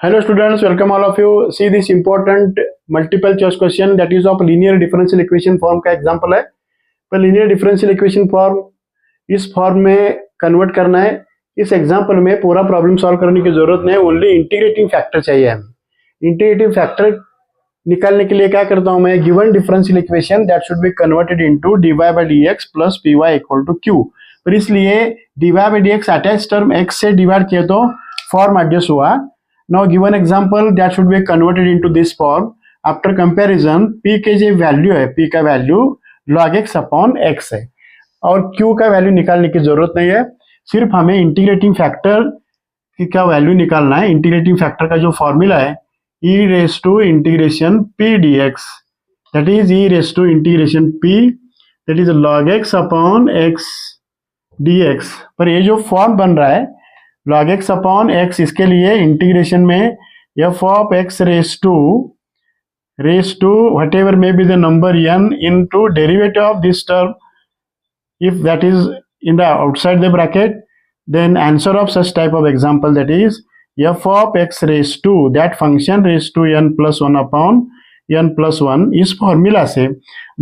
Hello students, welcome all of you. See this important multiple choice question that is of linear differential equation form का example है। पर linear differential equation form इस form में convert करना है। इस example में पूरा प्रॉब्लम सॉल्व करने की जरूरत नहीं, ओनली इंटीग्रेटिंग फैक्टर चाहिए हमें। इंटीग्रेटिंग फैक्टर निकालने के लिए क्या करता हूं मैं, given differential equation that should be converted into dy by dx plus py equal to q। पर इसलिए dy by dx attach term x से डिवाइड किया तो फॉर्म एडजस्ट हुआ। Now given example that should be converted into this form. After comparison, p के जो value है, p का value log x upon x है और q का वैल्यू निकालने की जरूरत नहीं है, सिर्फ हमें इंटीग्रेटिंग फैक्टर की क्या वैल्यू निकालना है। इंटीग्रेटिंग फैक्टर का जो फॉर्मूला है e raise to integration p dx, that is e raise to integration p that is log x upon x dx। पर ये जो फॉर्म बन रहा है log x अपॉन x, इसके लिए इंटीग्रेशन में f of x raise to whatever may be the number n into derivative of this term, if that is in the outside the bracket, then answer of such type of example that is f of x raised to that function raised to n plus 1 upon n plus 1। इस formula से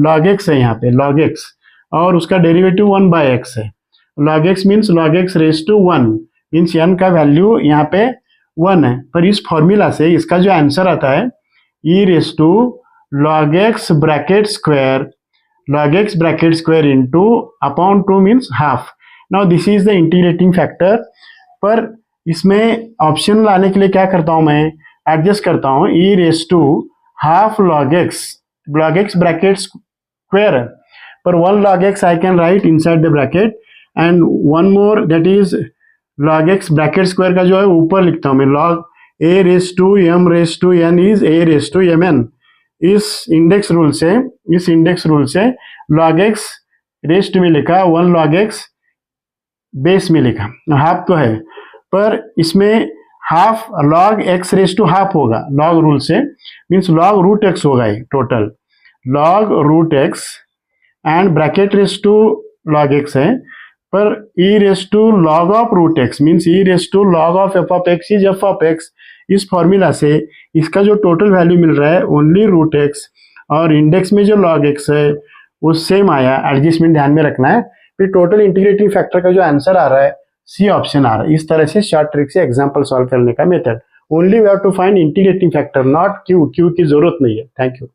log x है यहाँ पे log x और उसका derivative 1 by x है। log x means log x raised to 1 means n का value यहाँ पे 1 है। पर इस फॉर्मूला से इसका जो आंसर आता है e raise to log x bracket square into upon 2 means half. Now this is the integrating factor. पर इसमें ऑप्शन लाने के लिए क्या करता हूं मैं, एडजस्ट करता हूं e raise to half log x bracket square है, पर 1 log x I can write inside the bracket and one more that is log x bracket square का जो है ऊपर लिखता हूं मैं, log a raise to m raise to n is a raise to mn। इस इंडेक्स रूल से log x raise to में लिखा, 1 log x बेस में लिखा, हाफ तो है पर इसमें half log x raise to half होगा log रूल से, मीन्स log रूट x होगा ये total log root x and bracket raise to log x है, पर e raise to log of root x means e raise to log of f of x is f of x। इस formula से इसका जो total value मिल रहा है only root x और इंडेक्स में जो log x है वो सेम आया, एडजस्टमेंट ध्यान में रखना है। फिर टोटल इंटीग्रेटिंग फैक्टर का जो आंसर आ रहा है सी ऑप्शन आ रहा है। इस तरह से शॉर्ट ट्रिक से एग्जाम्पल सॉल्व करने का method. Only we have to find integrating factor, not q की जरूरत नहीं है। Thank you.